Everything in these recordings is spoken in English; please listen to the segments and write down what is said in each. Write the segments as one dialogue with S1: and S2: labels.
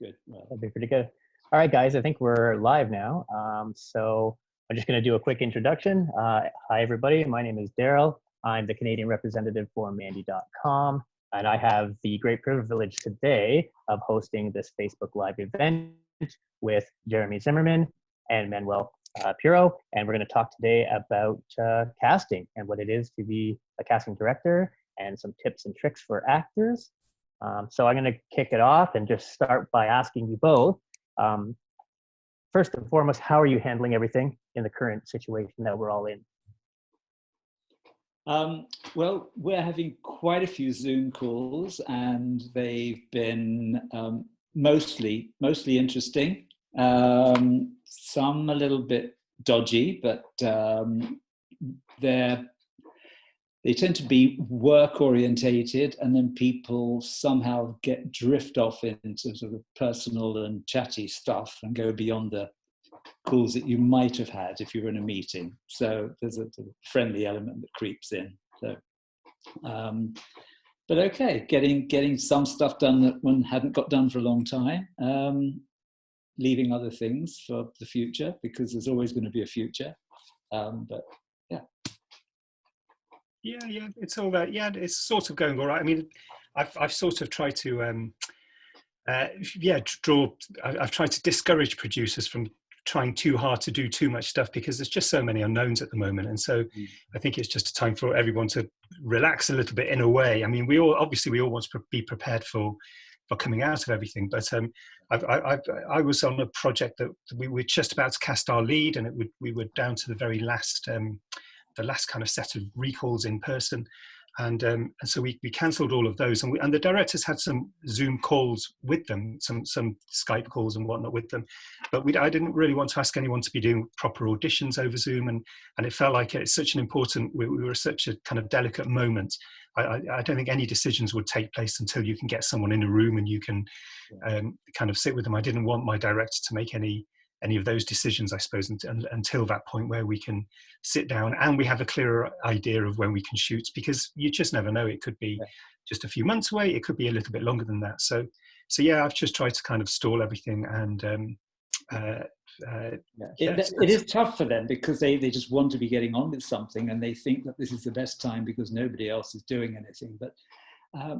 S1: Good. Well,
S2: That'd be pretty good. All right, guys, I think we're live now. So I'm just going to do a quick introduction. Hi, everybody. My name is Daryl. I'm the Canadian representative for Mandy.com, and I have the great privilege today of hosting this Facebook Live event with Jeremy Zimmermann and Manuel Puro, and we're going to talk today about casting and what it is to be a casting director and some tips and tricks for actors. So I'm going to kick it off and just start by asking you both, first and foremost, how are you handling everything in the current situation that we're all in?
S1: Well, we're having quite a few Zoom calls, and they've been mostly interesting. Some a little bit dodgy, but they tend to be work orientated, and then people somehow drift off into sort of personal and chatty stuff and go beyond the calls that you might have had if you were in a meeting. So there's a sort of friendly element that creeps in. So, but okay, getting some stuff done that one hadn't got done for a long time. Leaving other things for the future, because there's always going to be a future. But yeah.
S3: Yeah, it's all that. Yeah, it's sort of going all right. I mean, I've sort of tried to, I've tried to discourage producers from trying too hard to do too much stuff, because there's just so many unknowns at the moment. And so I think it's just a time for everyone to relax a little bit in a way. I mean, we all want to be prepared for coming out of everything. But I was on a project that we were just about to cast our lead, and we were down to the very last kind of set of recalls in person, and so we cancelled all of those, and the directors had some Zoom calls with them, some Skype calls and whatnot with them, but I didn't really want to ask anyone to be doing proper auditions over Zoom, and it felt like it's such an important, we were such a kind of delicate moment. I don't think any decisions would take place until you can get someone in a room and you can kind of sit with them. I didn't want my director to make any of those decisions, I suppose, until that point where we can sit down and we have a clearer idea of when we can shoot, because you just never know. It could be just a few months away. It could be a little bit longer than that. So yeah, I've just tried to kind of stall everything, and
S1: it is tough for them, because they just want to be getting on with something, and they think that this is the best time because nobody else is doing anything. But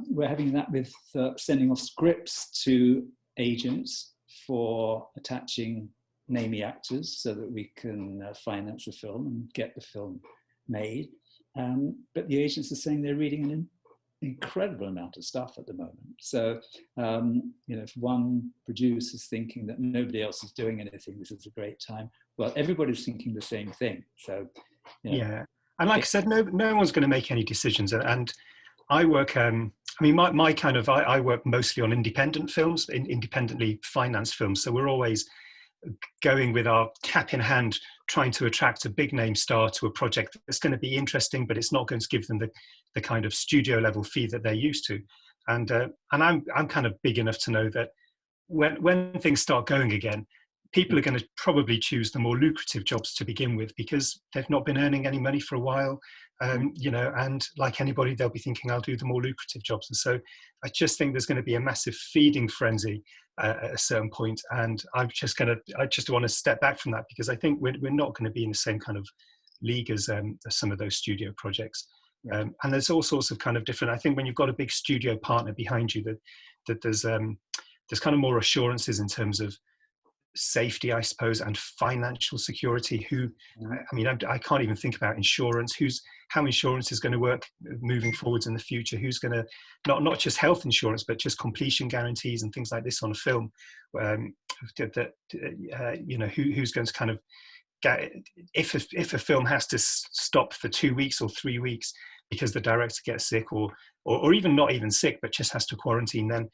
S1: we're having that with sending off scripts to agents for attaching namey actors so that we can finance the film and get the film made. But the agents are saying they're reading an incredible amount of stuff at the moment. So, if one producer is thinking that nobody else is doing anything, this is a great time. Well, everybody's thinking the same thing. So,
S3: yeah. And like I said, no one's going to make any decisions. And I work, I work mostly on independent films, independently financed films. So we're always going with our cap in hand, trying to attract a big name star to a project that's going to be interesting, but it's not going to give them the kind of studio level fee that they're used to. And I'm kind of big enough to know that when things start going again, people are going to probably choose the more lucrative jobs to begin with, because they've not been earning any money for a while. And like anybody, they'll be thinking, I'll do the more lucrative jobs. And so I just think there's going to be a massive feeding frenzy at a certain point. And I just want to step back from that, because I think we're not going to be in the same kind of league as some of those studio projects. And there's all sorts of kind of different, I think when you've got a big studio partner behind you, that there's kind of more assurances in terms of safety, I suppose, and financial security. I can't even think about insurance. How insurance is going to work moving forwards in the future. Who's going to not just health insurance, but just completion guarantees and things like this on a film. Who's going to kind of get, if a film has to stop for 2 weeks or 3 weeks because the director gets sick, or even not even sick, but just has to quarantine, then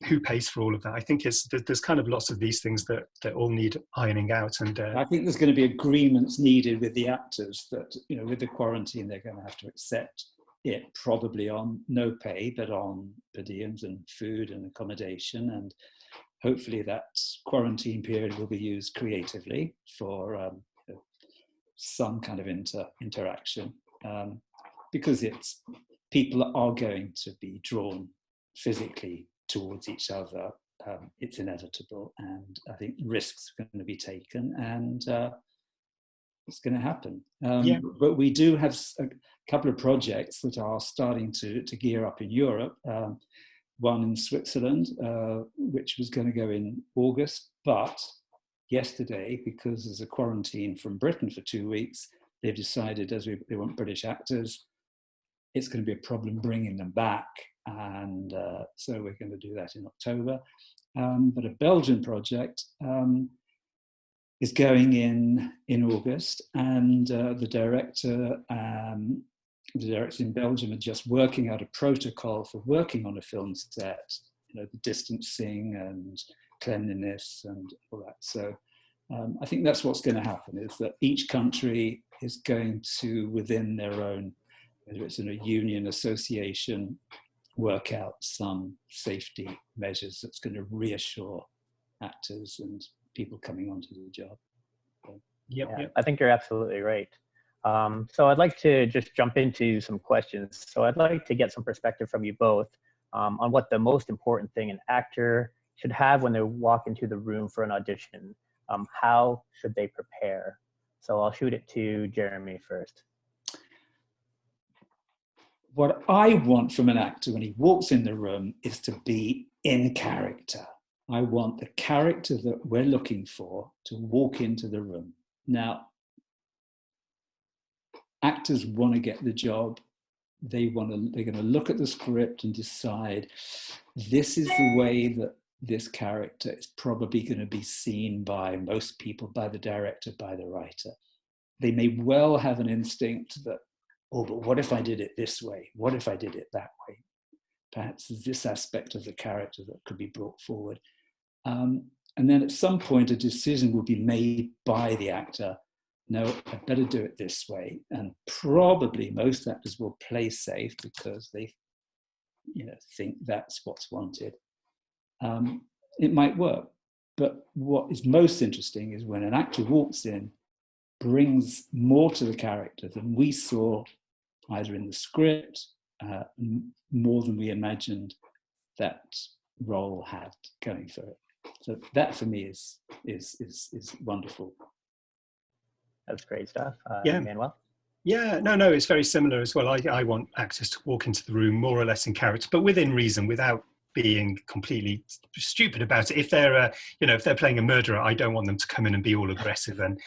S3: who pays for all of that? I think there's kind of lots of these things that all need ironing out. And
S1: I think there's going to be agreements needed with the actors that, with the quarantine, they're going to have to accept it, probably on no pay, but on per diems and food and accommodation. And hopefully that quarantine period will be used creatively for some kind of interaction, because people are going to be drawn physically towards each other it's inevitable, and I think risks are going to be taken, and it's going to happen.
S3: Yeah.
S1: But we do have a couple of projects that are starting to gear up in Europe. One in Switzerland, which was going to go in August, but yesterday, because there's a quarantine from Britain for 2 weeks, they've decided, as they want British actors, it's going to be a problem bringing them back, and so we're going to do that in October. But a Belgian project is going in August, and the directors in Belgium are just working out a protocol for working on a film set, you know, the distancing and cleanliness and all that. So I think that's what's going to happen, is that each country is going to, within their own, whether it's in a union, association, work out some safety measures that's going to reassure actors and people coming onto the job. So,
S2: yep. I think you're absolutely right. So I'd like to just jump into some questions. So I'd like to get some perspective from you both on what the most important thing an actor should have when they walk into the room for an audition. How should they prepare? So I'll shoot it to Jeremy first.
S1: What I want from an actor when he walks in the room is to be in character. I want the character that we're looking for to walk into the room. Now, actors want to get the job. They're going to look at the script and decide, this is the way that this character is probably going to be seen by most people, by the director, by the writer. They may well have an instinct that, oh, but what if I did it this way? What if I did it that way? Perhaps there's this aspect of the character that could be brought forward. And then at some point, a decision will be made by the actor. No, I better do it this way. And probably most actors will play safe because they, think that's what's wanted. It might work. But what is most interesting is when an actor walks in, brings more to the character than we saw either in the script, more than we imagined that role had going for it. So that for me is wonderful.
S2: That's great stuff. Manuel?
S3: Yeah, no, it's very similar as well. I want actors to walk into the room more or less in character, but within reason, without being completely stupid about it. If they're, if they're playing a murderer, I don't want them to come in and be all aggressive and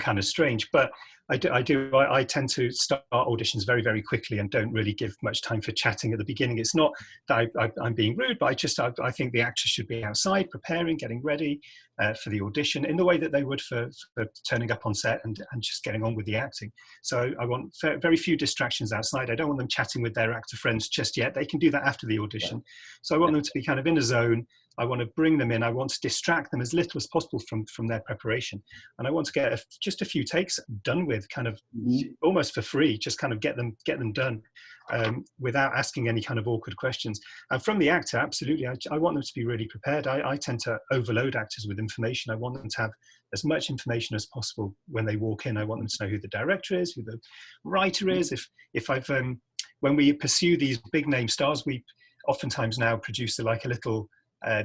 S3: kind of strange. But I tend to start auditions very, very quickly and don't really give much time for chatting at the beginning. It's not that I'm being rude, but I think the actors should be outside preparing, getting ready for the audition in the way that they would for turning up on set and just getting on with the acting. So I want very few distractions outside. I don't want them chatting with their actor friends just yet. They can do that after the audition. So I want them to be kind of in a zone. I want to bring them in. I want to distract them as little as possible from their preparation. And I want to get just a few takes done with, kind of almost for free, just kind of get them done without asking any kind of awkward questions. And from the actor, absolutely, I want them to be really prepared. I tend to overload actors with information. I want them to have as much information as possible when they walk in. I want them to know who the director is, who the writer is. When we pursue these big name stars, we oftentimes now produce a little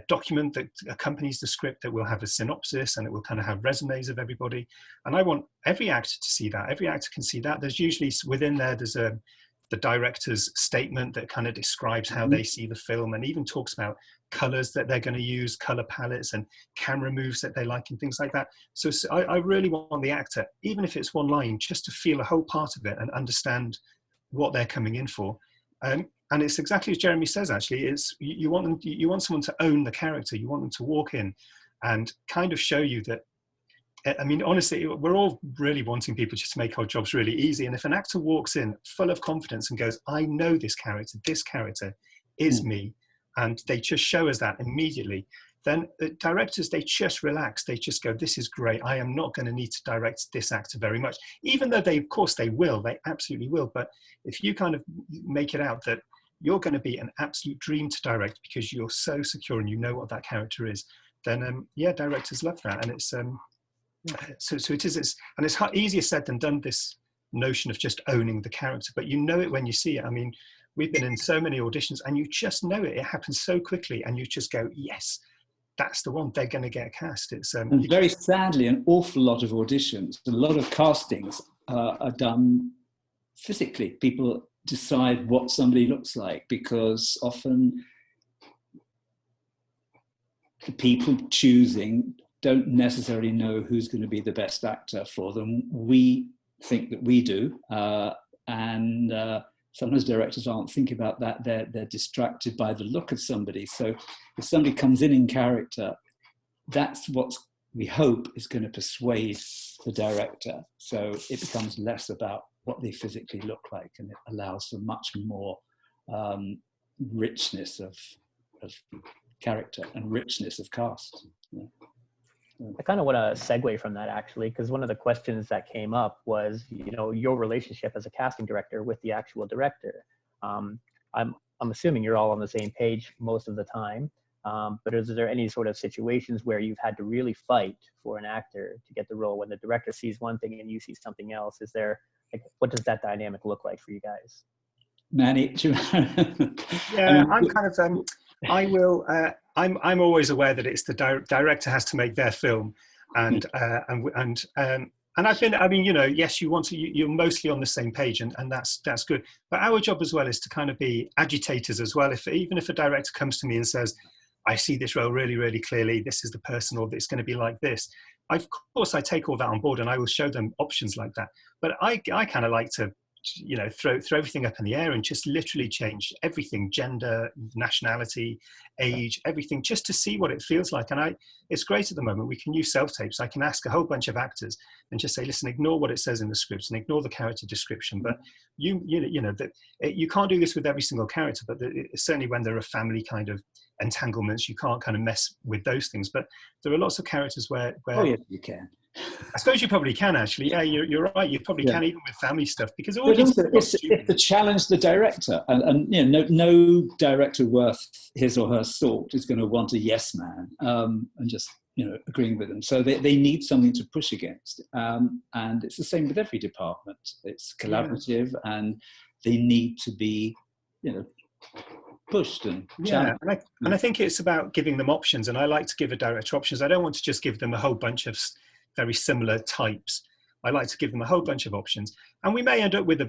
S3: document that accompanies the script that will have a synopsis, and it will kind of have resumes of everybody. And I want every actor to see that. Every actor can see that. There's usually within there's the director's statement that kind of describes how they see the film, and even talks about colors that they're going to use, color palettes and camera moves that they like and things like that. So I really want the actor, even if it's one line, just to feel a whole part of it and understand what they're coming in for. And it's exactly as Jeremy says, actually, it's you want someone to own the character. You want them to walk in and kind of show you that, I mean, honestly, we're all really wanting people just to make our jobs really easy. And if an actor walks in full of confidence and goes, I know this character is me, and they just show us that immediately, then the directors, they just relax. They just go, this is great. I am not going to need to direct this actor very much, even though of course they will, they absolutely will. But if you kind of make it out that you're going to be an absolute dream to direct because you're so secure and you know what that character is, then directors love that. And it's so it is, and it's easier said than done, this notion of just owning the character, but you know it when you see it. I mean, we've been in so many auditions and you just know it. It happens so quickly and you just go, yes, that's the one, they're going to get cast. It's
S1: and very sadly, an awful lot of auditions, a lot of castings are done physically. People decide what somebody looks like because often the people choosing don't necessarily know who's going to be the best actor for them. We think that we do, and sometimes directors aren't thinking about that. They're distracted by the look of somebody. So if somebody comes in character, that's what we hope is going to persuade the director. So it becomes less about what they physically look like, and it allows for much more richness of character and richness of cast. Yeah.
S2: I kind of want to segue from that, actually, because one of the questions that came up was, your relationship as a casting director with the actual director. I'm assuming you're all on the same page most of the time, but is there any sort of situations where you've had to really fight for an actor to get the role when the director sees one thing and you see something else? Is there, what does that dynamic look like for you guys?
S1: Manny,
S3: yeah, I'm kind of I'm always aware that it's the director has to make their film, and I've been, yes, you're mostly on the same page, and that's good. But our job as well is to kind of be agitators as well. Even if a director comes to me and says, I see this role really, really clearly, this is the person, or it's going to be like this. Of course, I take all that on board, and I will show them options like that. But I kind of like to, throw everything up in the air and just literally change everything, gender, nationality, age, everything, just to see what it feels like. And it's great at the moment. We can use self-tapes. I can ask a whole bunch of actors and just say, listen, ignore what it says in the scripts and ignore the character description. But you can't do this with every single character, but certainly when there are family kind of entanglements, you can't kind of mess with those things. But there are lots of characters where
S1: oh yes, you can.
S3: I suppose you probably can, actually. Yeah, you're right. You probably can, even with family stuff, because
S1: it's to challenge the director, and no director worth his or her salt is going to want a yes man and just agreeing with them. So they need something to push against, and it's the same with every department. It's collaborative, and they need to be pushed and challenged.
S3: And I think it's about giving them options. And I like to give a director options. I don't want to just give them a whole bunch of very similar types. I like to give them a whole bunch of options, and we may end up with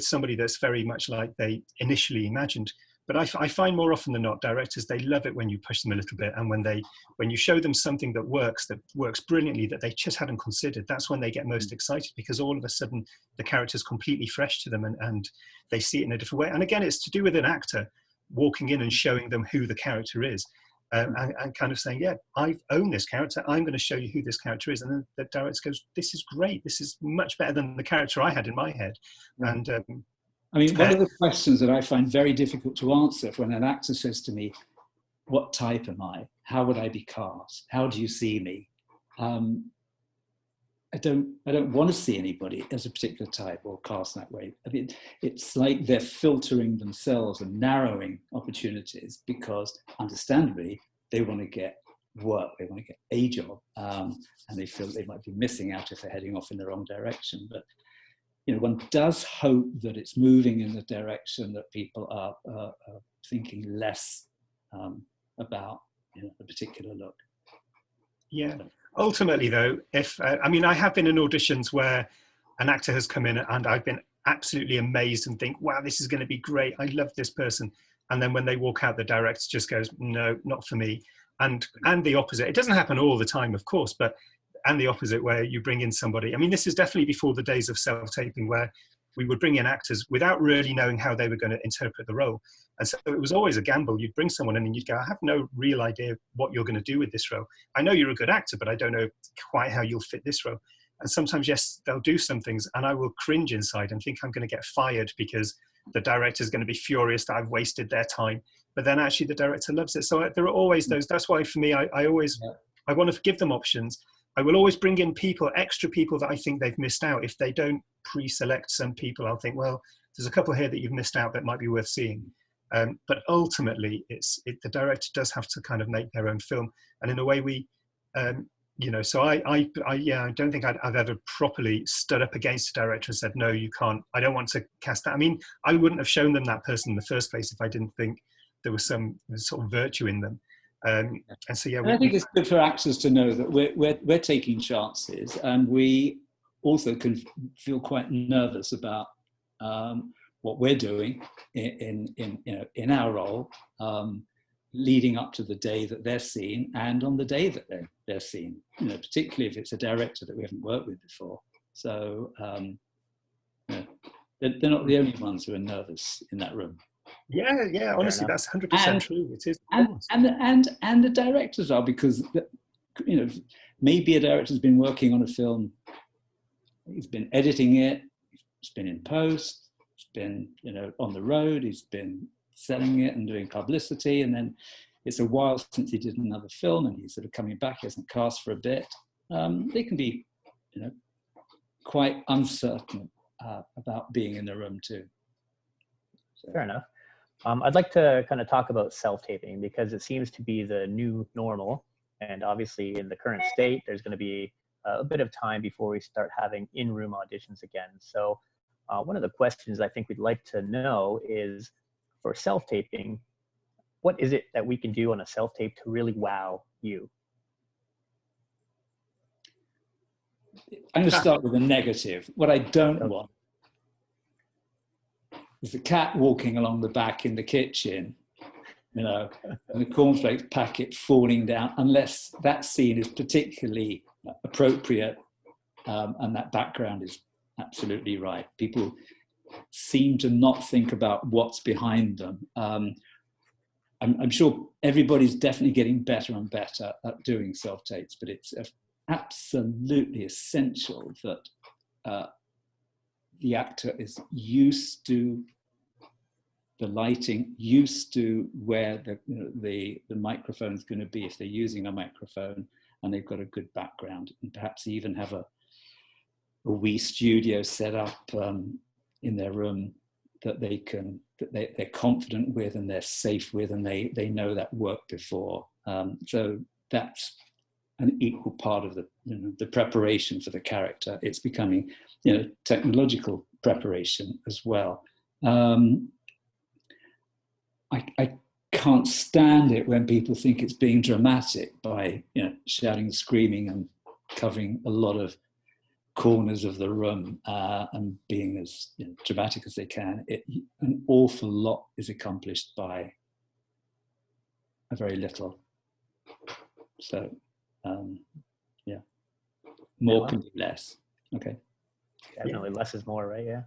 S3: somebody that's very much like they initially imagined. But I find more often than not, directors, they love it when you push them a little bit, and when you show them something that works brilliantly, that they just hadn't considered. That's when they get most excited, because all of a sudden the character's completely fresh to them, and they see it in a different way. And again, it's to do with an actor walking in and showing them who the character is. And kind of saying, yeah, I've owned this character, I'm going to show you who this character is. And then the director goes, this is great, this is much better than the character I had in my head. And
S1: one of the questions that I find very difficult to answer when an actor says to me, what type am I? How would I be cast? How do you see me? I don't want to see anybody as a particular type or cast that way. I mean, it's like they're filtering themselves and narrowing opportunities because, understandably, they want to get work, they want to get a job, and they feel they might be missing out if they're heading off in the wrong direction. But one does hope that it's moving in the direction that people are thinking less about a particular look.
S3: Yeah. Ultimately, though, I have been in auditions where an actor has come in and I've been absolutely amazed and think, wow, this is going to be great. I love this person. And then when they walk out, the director just goes, no, not for me. And the opposite. It doesn't happen all the time, of course, and the opposite, where you bring in somebody. I mean, this is definitely before the days of self-taping, where we would bring in actors without really knowing how they were going to interpret the role. And so it was always a gamble. You'd bring someone in and you'd go, I have no real idea what you're going to do with this role. I know you're a good actor, but I don't know quite how you'll fit this role. And sometimes, yes, they'll do some things and I will cringe inside and think I'm going to get fired because the director's going to be furious that I've wasted their time. But then actually the director loves it. So there are always those. That's why for me, I want to give them options. I will always bring in extra people that I think they've missed out. If they don't pre-select some people, I'll think, well, there's a couple here that you've missed out that might be worth seeing. But ultimately, the director does have to kind of make their own film. And in a way, so I don't think I've ever properly stood up against a director and said, no, you can't, I don't want to cast that. I mean, I wouldn't have shown them that person in the first place if I didn't think there was some sort of virtue in them. And so, yeah,
S1: and I think it's good for actors to know that we're taking chances, and we also can feel quite nervous about what we're doing in our role, leading up to the day that they're seen, and on the day that they're seen. Particularly if it's a director that we haven't worked with before. So they're not the only ones who are nervous in that room.
S3: Yeah. Honestly, that's 100% true. It is.
S1: And the directors are, because maybe a director's been working on a film. He's been editing it. He's been in post. He's been on the road. He's been selling it and doing publicity, and then it's a while since he did another film, and he's sort of coming back. He hasn't cast for a bit. They can be, quite uncertain about being in the room too. So.
S2: Fair enough. I'd like to kind of talk about self-taping, because it seems to be the new normal. And obviously in the current state, there's going to be a bit of time before we start having in-room auditions again. So one of the questions I think we'd like to know is, for self-taping, what is it that we can do on a self-tape to really wow you?
S1: I'm going to start with a negative. What I don't want is the cat walking along the back in the kitchen, and the cornflakes packet falling down, unless that scene is particularly appropriate and that background is absolutely right. People seem to not think about what's behind them. I'm sure everybody's definitely getting better and better at doing self-tapes, but it's absolutely essential that the actor is used to the lighting, used to where the microphone is going to be if they're using a microphone, and they've got a good background, and perhaps even have a wee studio set up in their room that they're confident with and they're safe with, and they know that worked before. So that's an equal part of the preparation for the character. It's becoming technological preparation as well. I can't stand it when people think it's being dramatic by shouting and screaming and covering a lot of corners of the room and being as dramatic as they can. An awful lot is accomplished by a very little. So more can be less. Okay.
S2: Definitely less is more, right? Yeah.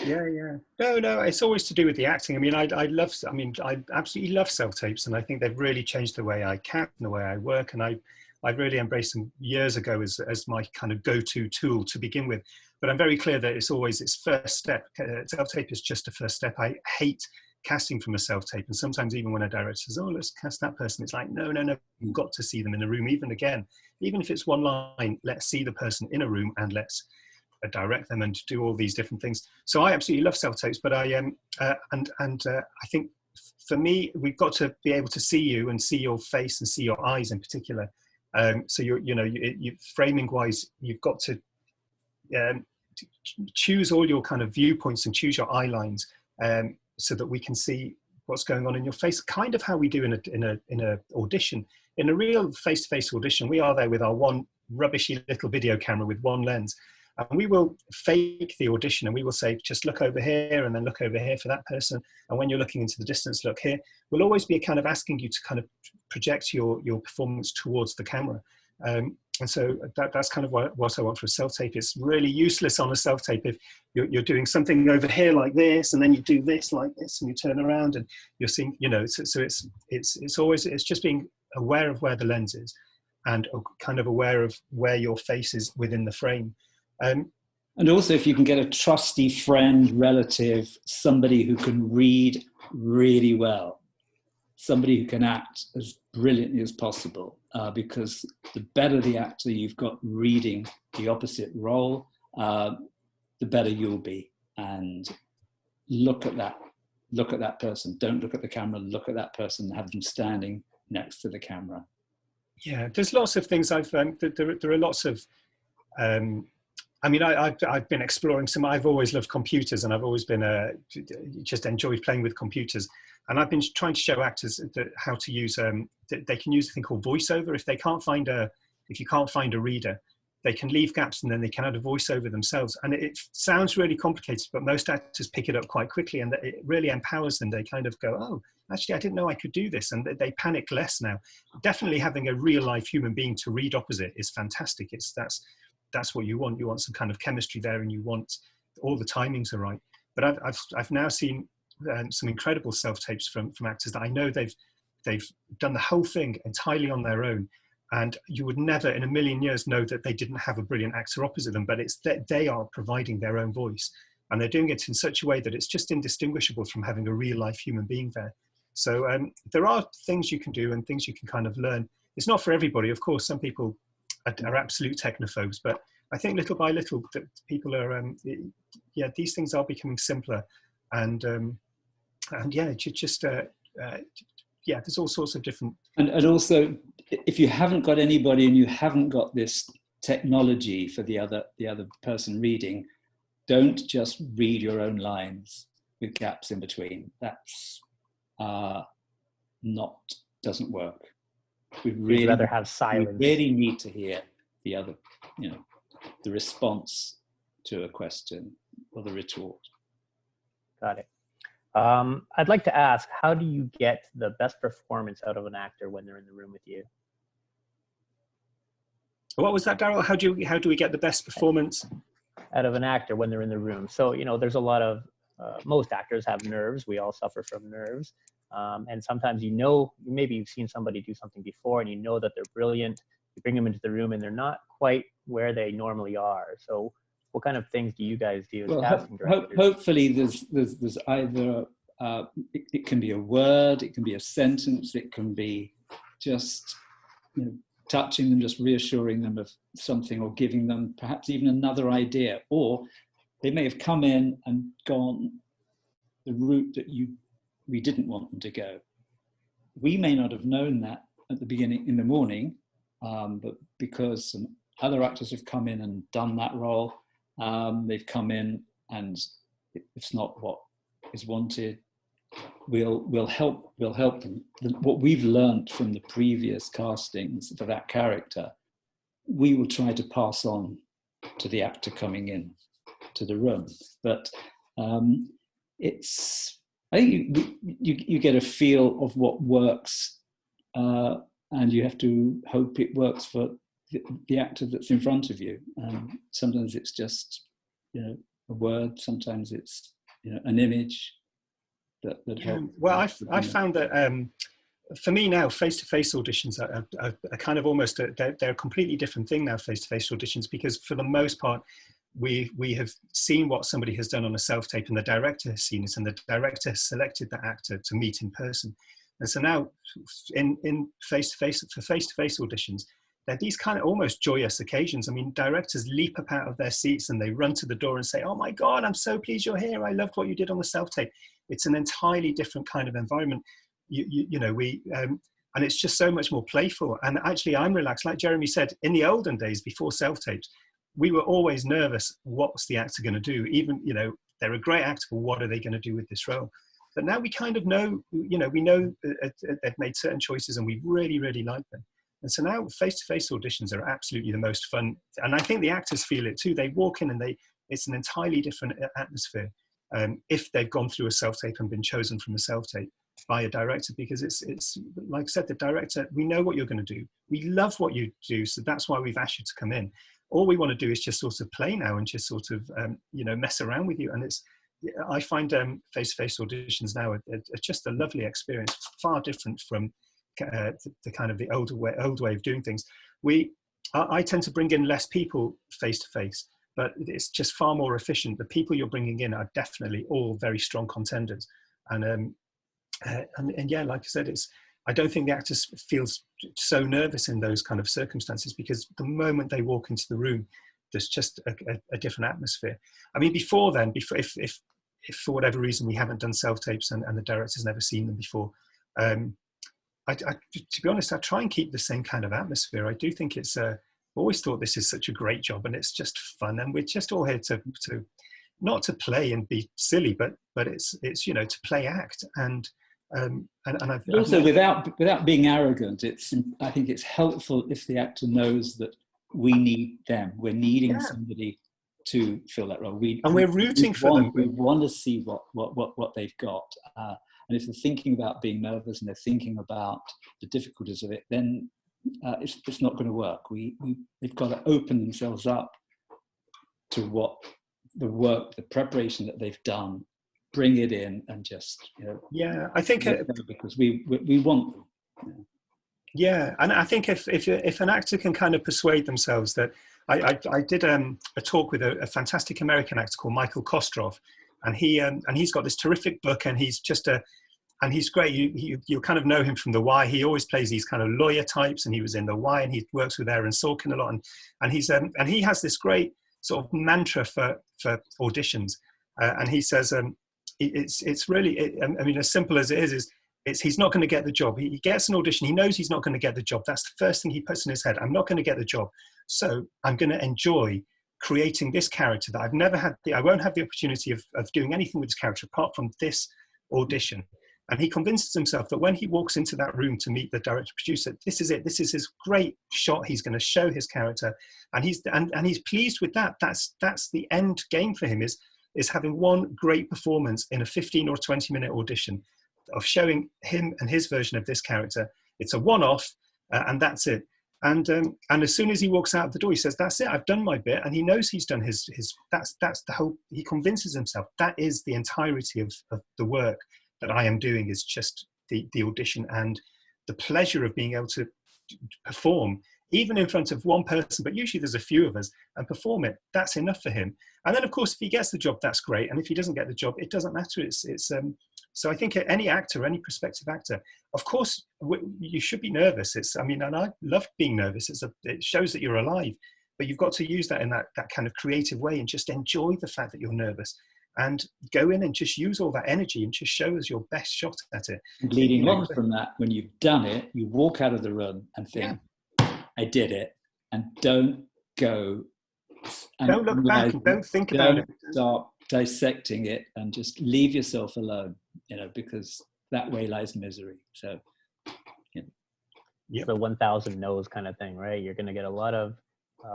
S3: Yeah. No, it's always to do with the acting. I mean, I absolutely love self-tapes, and I think they've really changed the way I cast and the way I work, and I really embraced them years ago as my kind of go-to tool to begin with. But I'm very clear that it's always its first step. Self-tape is just a first step. I hate casting from a self-tape, and sometimes even when a director says, "Oh, let's cast that person," it's like, no, you've got to see them in the room. Even if it's one line, let's see the person in a room and let's direct them and do all these different things. So I absolutely love self-tapes, but I think for me, we've got to be able to see you and see your face and see your eyes in particular. So you framing wise, you've got to choose all your kind of viewpoints and choose your eye lines so that we can see what's going on in your face. Kind of how we do in a audition. In a real face-to-face audition, we are there with our one rubbishy little video camera with one lens. And we will fake the audition, and we will say, just look over here and then look over here for that person. And when you're looking into the distance, look here. We'll always be kind of asking you to kind of project your performance towards the camera. And so that's kind of what I want for a self-tape. It's really useless on a self-tape if you're doing something over here like this, and then you do this like this, and you turn around and you're seeing, so it's just being aware of where the lens is and kind of aware of where your face is within the frame.
S1: And also, if you can get a trusty friend, relative, somebody who can read really well, somebody who can act as brilliantly as possible, because the better the actor you've got reading the opposite role, the better you'll be. And look at that person. Don't look at the camera, look at that person, have them standing next to the camera.
S3: Yeah, there's lots of things there are lots of I mean, I've been exploring some. I've always loved computers, and I've always been just enjoyed playing with computers. And I've been trying to show actors how to use. They can use a thing called voiceover. If you can't find a reader, they can leave gaps, and then they can add a voiceover themselves. And it sounds really complicated, but most actors pick it up quite quickly, and it really empowers them. They kind of go, "Oh, actually, I didn't know I could do this," and they panic less now. Definitely having a real life human being to read opposite is fantastic. That's what you want. You want some kind of chemistry there, and you want all the timings are right. But I've now seen some incredible self tapes from actors that I know they've done the whole thing entirely on their own, and you would never in a million years know that they didn't have a brilliant actor opposite them. But it's that they are providing their own voice, and they're doing it in such a way that it's just indistinguishable from having a real life human being there. So there are things you can do and things you can kind of learn. It's not for everybody, of course. Some people are absolute technophobes, but I think little by little that people are these things are becoming simpler, and yeah, just there's all sorts of different
S1: and also, if you haven't got anybody and you haven't got this technology for the other person reading, don't just read your own lines with gaps in between. That's doesn't work.
S2: We'd rather have silence.
S1: We really need to hear the other, the response to a question or the retort.
S2: Got it. I'd like to ask, how do you get the best performance out of an actor when they're in the room with you?
S3: What was that, Daryl? How do we get the best performance
S2: out of an actor when they're in the room? So, there's a lot of, most actors have nerves. We all suffer from nerves. And sometimes, maybe you've seen somebody do something before and you know that they're brilliant. You bring them into the room and they're not quite where they normally are. So what kind of things do you guys do as casting directors?
S1: Hopefully there's either, it can be a word, it can be a sentence, it can be just touching them, just reassuring them of something, or giving them perhaps even another idea. Or they may have come in and gone the route that we didn't want them to go. We may not have known that at the beginning in the morning, but because some other actors have come in and done that role, they've come in and it's not what is wanted. We'll help them. What we've learned from the previous castings for that character, we will try to pass on to the actor coming in to the room. But I think you get a feel of what works, and you have to hope it works for the actor that's in front of you. Sometimes it's just a word. Sometimes it's an image that helps.
S3: Well, I found that for me now, face-to-face auditions are kind of almost they're a completely different thing now. Face-to-face auditions, because for the most part, we have seen what somebody has done on a self-tape, and the director has seen it, and the director has selected the actor to meet in person. And so now, in face-to-face auditions, they're these kind of almost joyous occasions. I mean, directors leap up out of their seats and they run to the door and say, "Oh my God, I'm so pleased you're here. I loved what you did on the self-tape." It's an entirely different kind of environment. And it's just so much more playful. And actually, I'm relaxed. Like Jeremy said, in the olden days, before self-tapes, we were always nervous. What's the actor going to do? Even, they're a great actor, but what are they going to do with this role? But now we kind of know, we know they've made certain choices and we really, really like them. And so now face-to-face auditions are absolutely the most fun. And I think the actors feel it too. They walk in and it's an entirely different atmosphere if they've gone through a self-tape and been chosen from a self-tape by a director, because it's like I said, the director, we know what you're going to do. We love what you do. So that's why we've asked you to come in. All we want to do is just sort of play now and just sort of, mess around with you. And I find face-to-face auditions now are just a lovely experience, far different from the kind of the old way of doing things. I tend to bring in less people face-to-face, but it's just far more efficient. The people you're bringing in are definitely all very strong contenders. And yeah, like I said, I don't think the actors feel so nervous in those kind of circumstances, because the moment they walk into the room, there's just a different atmosphere. I mean, before then, if for whatever reason we haven't done self-tapes and the director's never seen them before, to be honest, I try and keep the same kind of atmosphere. I do think it's always thought this is such a great job and it's just fun, and we're just all here to not to play and be silly, but it's to play act, and I've
S1: also without being arrogant. I think it's helpful if the actor knows that we need them. We're needing somebody to fill that role.
S3: We're rooting for them.
S1: We want to see what they've got. And if they're thinking about being nervous and they're thinking about the difficulties of it, then it's not going to work. They've got to open themselves up to what the work, the preparation that they've done, bring it in, and just
S3: I think
S1: because we want them.
S3: Yeah, and I think if an actor can kind of persuade themselves that I did a talk with a fantastic American actor called Michael Kostroff, and he's got this terrific book, and he's great. You kind of know him from The Why. He always plays these kind of lawyer types, and he was in The Why, and he works with Aaron Sorkin a lot, and he has this great sort of mantra for auditions, and he says it's really I mean, as simple as it is he's not going to get the job. He gets an audition. He knows he's not going to get the job. That's the first thing he puts in his head. I'm not going to get the job. So I'm going to enjoy creating this character that I've never had. I won't have the opportunity of doing anything with this character apart from this audition. And he convinces himself that when he walks into that room to meet the director producer, this is it. This is his great shot. He's going to show his character, and he's pleased with that. That's the end game for him, is having one great performance in a 15 or 20-minute audition of showing him and his version of this character. It's a one-off, and that's it. And as soon as he walks out of the door, he says, "That's it. I've done my bit." And he knows he's done his. That's the whole. He convinces himself that is the entirety of the work that I am doing, is just the audition and the pleasure of being able to perform, even in front of one person, but usually there's a few of us, and perform it. That's enough for him. And then, of course, if he gets the job, that's great. And if he doesn't get the job, it doesn't matter. So I think any actor, any prospective actor, of course, you should be nervous. And I love being nervous. It shows that you're alive, but you've got to use that in that kind of creative way, and just enjoy the fact that you're nervous, and go in and just use all that energy and just show us your best shot at it.
S1: And leading on from that, when you've done it, you walk out of the room and think, I did it. And don't go.
S3: Don't look back and don't think about it.
S1: Start dissecting it and just leave yourself alone, because that way lies misery. So,
S2: the 1,000 no's kind of thing, right? You're going to get a lot of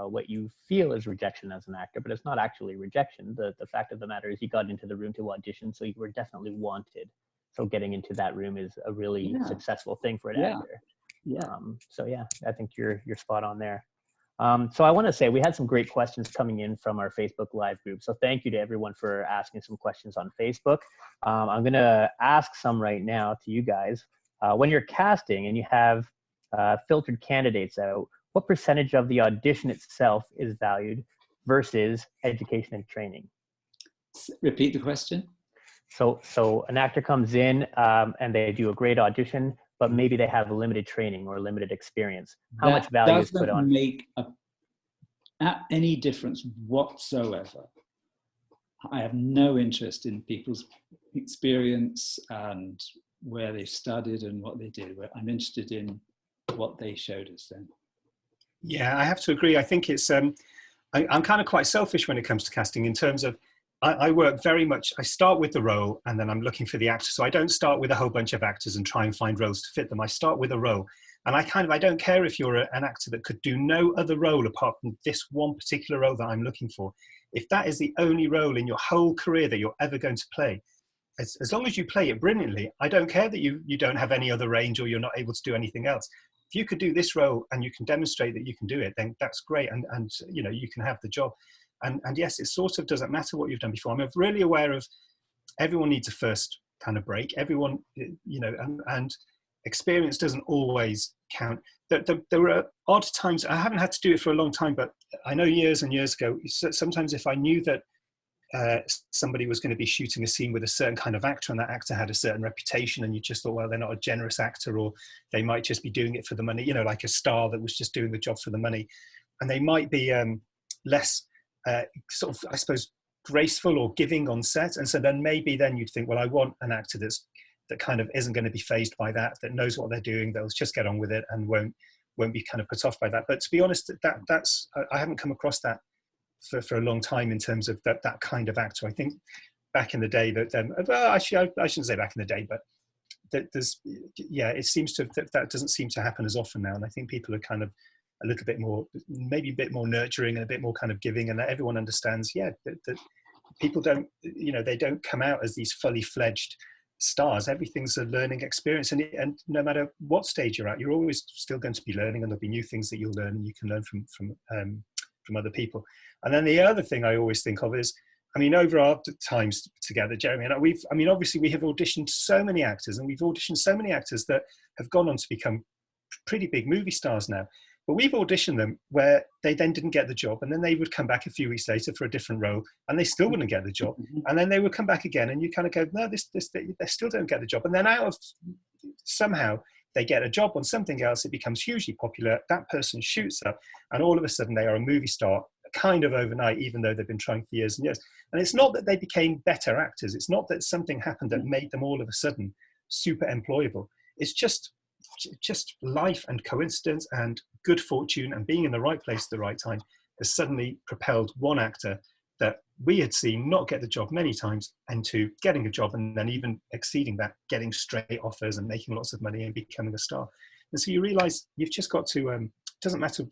S2: what you feel is rejection as an actor, but it's not actually rejection. The fact of the matter is you got into the room to audition, so you were definitely wanted. So getting into that room is a really successful thing for an actor. I think you're spot on there. So I want to say we had some great questions coming in from our Facebook Live group. So thank you to everyone for asking some questions on Facebook. I'm going to ask some right now to you guys. When you're casting and you have filtered candidates out, what percentage of the audition itself is valued versus education and training?
S1: Repeat the question.
S2: So an actor comes in and they do a great audition, but maybe they have limited training or limited experience. How much value is put on?
S1: That doesn't make any difference whatsoever. I have no interest in people's experience and where they studied and what they did. I'm interested in what they showed us then.
S3: Yeah, I have to agree. I think it's, I'm kind of quite selfish when it comes to casting, in terms of, I work very much, I start with the role and then I'm looking for the actor. So I don't start with a whole bunch of actors and try and find roles to fit them. I start with a role. And I don't care if you're an actor that could do no other role apart from this one particular role that I'm looking for. If that is the only role in your whole career that you're ever going to play, as long as you play it brilliantly, I don't care that you don't have any other range or you're not able to do anything else. If you could do this role and you can demonstrate that you can do it, then that's great. And you can have the job. And yes, it sort of doesn't matter what you've done before. I'm really aware of everyone needs a first kind of break. Everyone, and experience doesn't always count. There are odd times, I haven't had to do it for a long time, but I know years and years ago, sometimes if I knew that somebody was going to be shooting a scene with a certain kind of actor and that actor had a certain reputation and you just thought, well, they're not a generous actor, or they might just be doing it for the money, like a star that was just doing the job for the money. And they might be less sort of, I suppose, graceful or giving on set. And so then maybe then you'd think, well, I want an actor that kind of isn't going to be fazed by that knows what they're doing, that'll just get on with it and won't won't be kind of put off by that. But to be honest, that's I haven't come across that for a long time in terms of that kind of actor. I think back in the day well, actually, I shouldn't say back in the day, but it seems that doesn't seem to happen as often now. And I think people are kind of a little bit more, maybe a bit more nurturing and a bit more kind of giving, and that everyone understands, that people don't, they don't come out as these fully fledged stars. Everything's a learning experience, and no matter what stage you're at, you're always still going to be learning, and there'll be new things that you'll learn, and you can learn from other people. And then the other thing I always think of is, over our times together, Jeremy and I, obviously we have auditioned so many actors, and we've auditioned so many actors that have gone on to become pretty big movie stars now. But we've auditioned them where they then didn't get the job, and then they would come back a few weeks later for a different role, and they still wouldn't get the job. And then they would come back again, and you kind of go, no, they still don't get the job. And then somehow they get a job on something else. It becomes hugely popular. That person shoots up, and all of a sudden they are a movie star, kind of overnight, even though they've been trying for years and years. And it's not that they became better actors. It's not that something happened that made them all of a sudden super employable. It's just life and coincidence and good fortune and being in the right place at the right time has suddenly propelled one actor that we had seen not get the job many times into getting a job, and then even exceeding that, getting straight offers and making lots of money and becoming a star. And so you realize you've just got to, it doesn't matter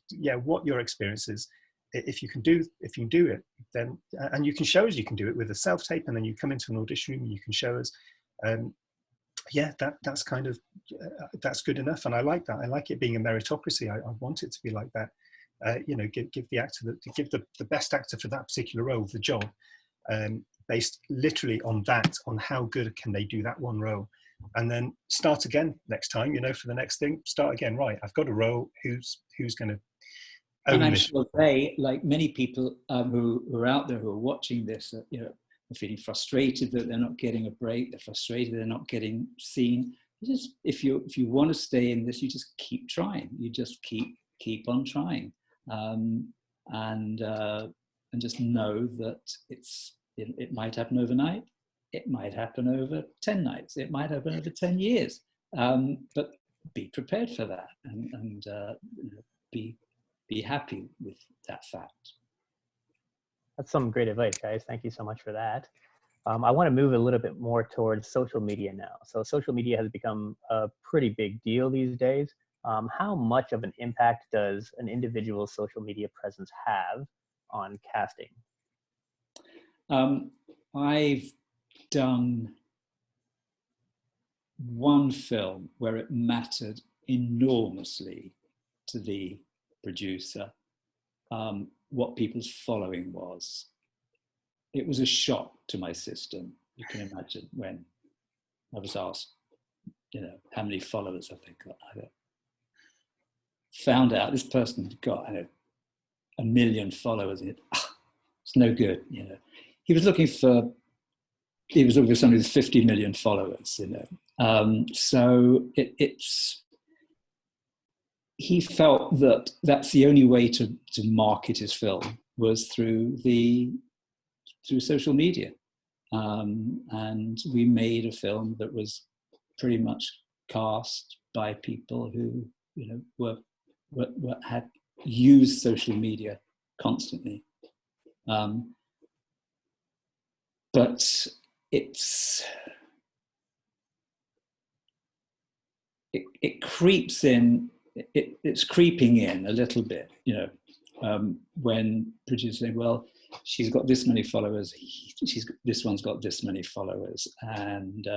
S3: what your experience is. If you can do it, then, and you can show us you can do it with a self-tape, and then you come into an audition room and you can show us, that's kind of, that's good enough. And I like that. I like it being a meritocracy. I want it to be like that. Give the actor, give the best actor for that particular role the job, based literally on how good can they do that one role, and then start again next time. For the next thing, start again. Right, I've got a role. Who's going to own
S1: and I'm
S3: this?
S1: sure they, like many people who are out there who are watching this, are feeling frustrated that they're not getting a break. They're frustrated they're not getting seen. If you want to stay in this, you just keep trying. You just keep on trying. And just know that it might happen overnight, it might happen over 10 nights, it might happen over 10 years, but be prepared for that, and be happy with that fact.
S2: That's some great advice, guys. Thank you so much for that. I want to move a little bit more towards social media now. So social media has become a pretty big deal these days. How much of an impact does an individual's social media presence have on casting?
S1: I've done one film where it mattered enormously to the producer what people's following was. It was a shock to my system. You can imagine when I was asked, how many followers have they got? I found out this person had got 1 million followers. It's no good. He was looking for somebody with 50 million followers. So he felt that that's the only way to market his film was through social media, and we made a film that was pretty much cast by people who had used social media constantly, but it creeps in. It's creeping in a little bit, when producers say, well, she's got this many followers, this one's got this many followers, and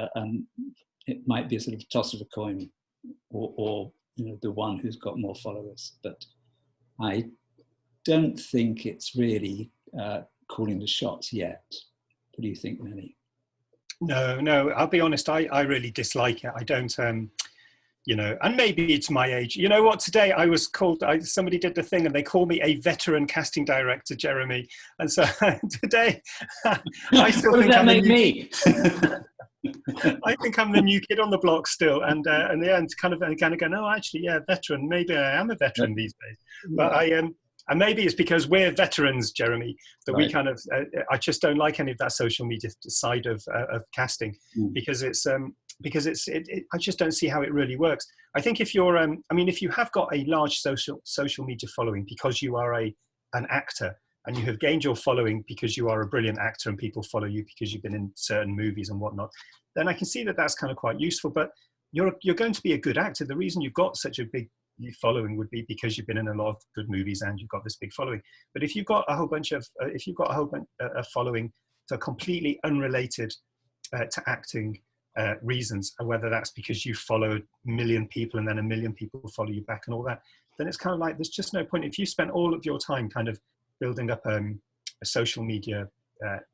S1: it might be a sort of toss of a coin, or the one who's got more followers. But I don't think it's really calling the shots yet. What do you think, Mandy?
S3: No, I'll be honest, I really dislike it. I don't, and maybe it's my age. You know what, today I was called, somebody did the thing and they called me a veteran casting director, Jeremy. And so today, I still think I'm me. I think I'm the new kid on the block still. And kind of go, no, actually, yeah, veteran. Maybe I am a veteran these days. But and maybe it's because we're veterans, Jeremy, that we kind of, I just don't like any of that social media side of casting, because I just don't see how it really works. I think if you're, I mean, if you have got a large social media following because you are an actor, and you have gained your following because you are a brilliant actor and people follow you because you've been in certain movies and whatnot, then I can see that that's kind of quite useful. But you're going to be a good actor. The reason you've got such a big following would be because you've been in a lot of good movies and you've got this big following. But if you've got a whole bunch of, if you've got a whole bunch of following for completely unrelated to acting reasons, and whether that's because you follow a million people and then a million people follow you back and all that, then it's kind of like, there's just no point. If you spent all of your time kind of building up a social media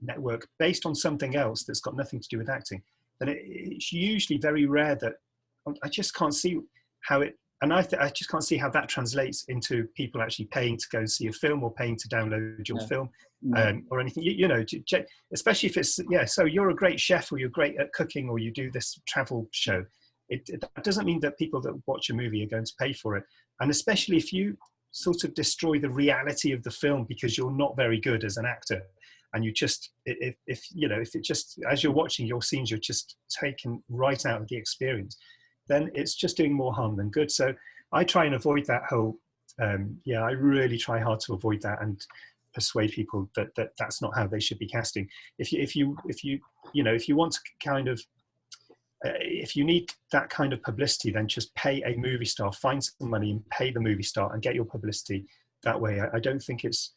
S3: network based on something else that's got nothing to do with acting, then it's usually very rare that, I just can't see how it, and I just can't see how that translates into people actually paying to go and see a film or paying to download your film or anything, you know, especially if it's, so you're a great chef or you're great at cooking or you do this travel show. That doesn't mean that people that watch a movie are going to pay for it. And especially if you sort of destroy the reality of the film because you're not very good as an actor, and you just, if it just, as you're watching your scenes, you're just taken right out of the experience, then it's just doing more harm than good. So I try and avoid that whole, I really try hard to avoid that and persuade people that that's not how they should be casting. If you want to kind of, if you need that kind of publicity, then just pay a movie star, find some money and pay the movie star and get your publicity that way. I don't think it's,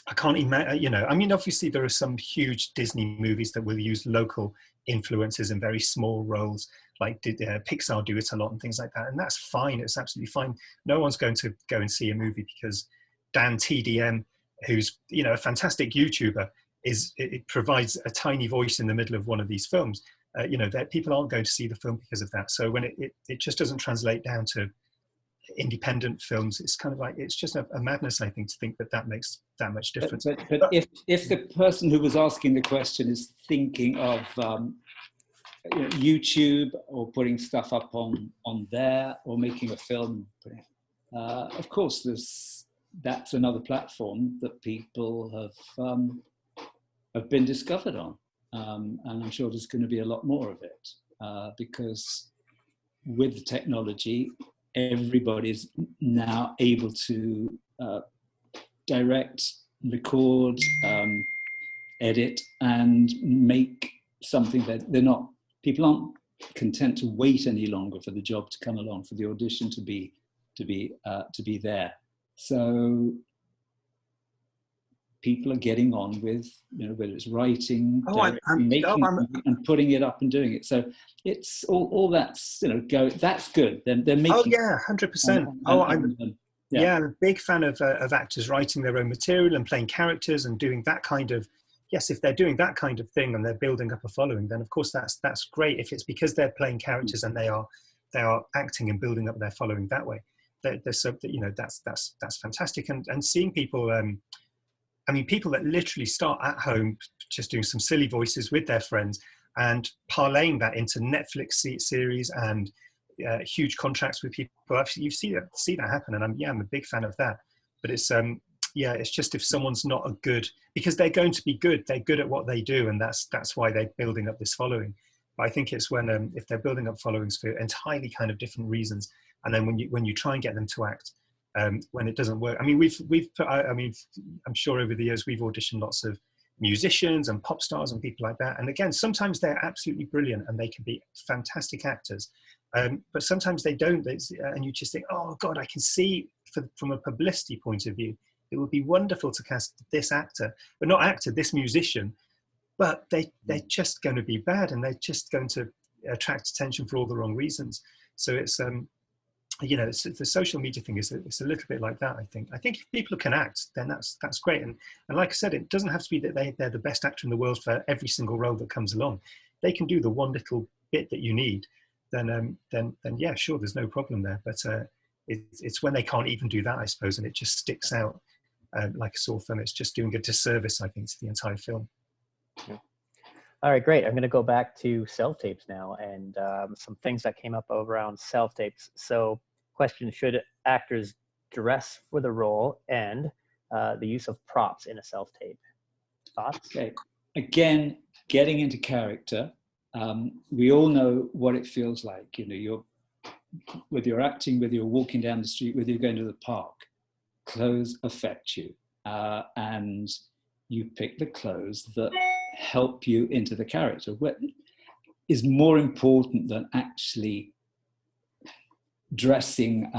S3: I can't imagine, I mean, obviously there are some huge Disney movies that will use local influences in very small roles, like Pixar do it a lot and things like that. And that's fine. It's absolutely fine. No one's going to go and see a movie because Dan TDM, who's, a fantastic YouTuber, it provides a tiny voice in the middle of one of these films. That people aren't going to see the film because of that. So when it just doesn't translate down to independent films, it's kind of like, it's just a madness, I think, to think that makes that much difference.
S1: But if the person who was asking the question is thinking of YouTube or putting stuff up on there or making a film, of course that's another platform that people have been discovered on. And I'm sure there's going to be a lot more of it because with the technology, everybody's now able to direct, record, edit, and make something that people aren't content to wait any longer for the job to come along, for the audition to be there. So people are getting on with, whether it's writing, making, and putting it up and doing it. So it's all that's, that's good. They're making.
S3: Oh yeah, 100%. I'm a big fan of actors writing their own material and playing characters and doing that kind of. Yes, if they're doing that kind of thing and they're building up a following, then of course that's great. If it's because they're playing characters and they are acting and building up their following that way, that's fantastic. And seeing people. People that literally start at home just doing some silly voices with their friends and parlaying that into Netflix series and huge contracts with people. You see that happen, and I'm a big fan of that. But it's it's just if someone's not a good, because they're going to be good, they're good at what they do, and that's why they're building up this following. But I think it's when if they're building up followings for entirely kind of different reasons, and then when you try and get them to act. When it doesn't work. I'm sure over the years we've auditioned lots of musicians and pop stars and people like that. And again, sometimes they're absolutely brilliant and they can be fantastic actors. But sometimes they don't. And you just think, oh God, I can see from a publicity point of view, it would be wonderful to cast this actor, but not actor, this musician. But they're just going to be bad and they're just going to attract attention for all the wrong reasons. So it's, the social media thing is it's a little bit like that. I think if people can act, then that's great. And like I said, it doesn't have to be that they're the best actor in the world for every single role that comes along. They can do the one little bit that you need. Then yeah, sure, there's no problem there. But it's when they can't even do that, I suppose, and it just sticks out like a sore thumb. It's just doing a disservice, I think, to the entire film.
S2: Yeah. All right, great. I'm going to go back to self-tapes now and some things that came up around self-tapes. So question, should actors dress for the role and the use of props in a self-tape? Thoughts?
S1: Okay. Again, getting into character. We all know what it feels like. You're whether you're acting, whether you're walking down the street, whether you're going to the park, clothes affect you. And you pick the clothes that help you into the character. What is more important than actually dressing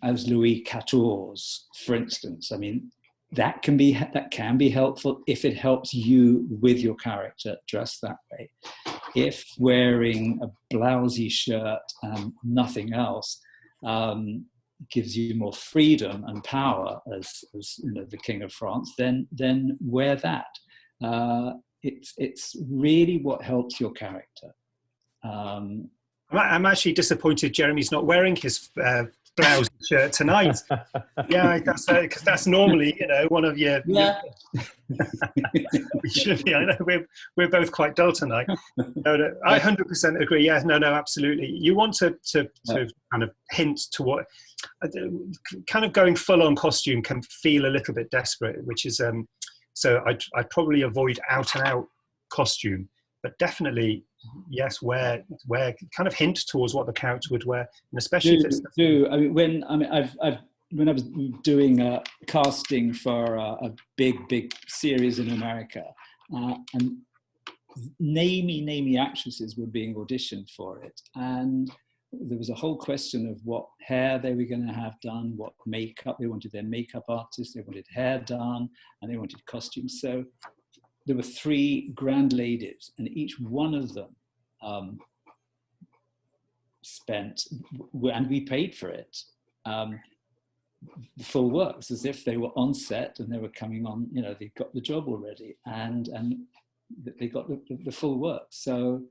S1: as Louis XIV, for instance? I mean, that can be helpful if it helps you with your character, dress that way. If wearing a blousy shirt and nothing else gives you more freedom and power as you know, the King of France, then wear that. It's really what helps your character.
S3: I'm actually disappointed Jeremy's not wearing his blouse shirt tonight. Yeah, that's because that's normally, you know, one of your.
S1: Yeah.
S3: We should be. I know we're both quite dull tonight. No, I 100% agree. Yeah, no, absolutely. You want to kind of hint to what kind of going full on costume can feel a little bit desperate, which is so I'd probably avoid out and out costume, but definitely. Yes, where kind of hint towards what the character would wear, and especially if it's
S1: I mean, when I was doing casting for a big series in America, and namey actresses were being auditioned for it, and there was a whole question of what hair they were going to have done, what makeup they wanted. Their makeup artist, they wanted hair done, and they wanted costumes. So there were 3 grand ladies, and each one of them spent, and we paid for it, the full works, as if they were on set and they were coming on, you know, they got the job already, and they got the full work. So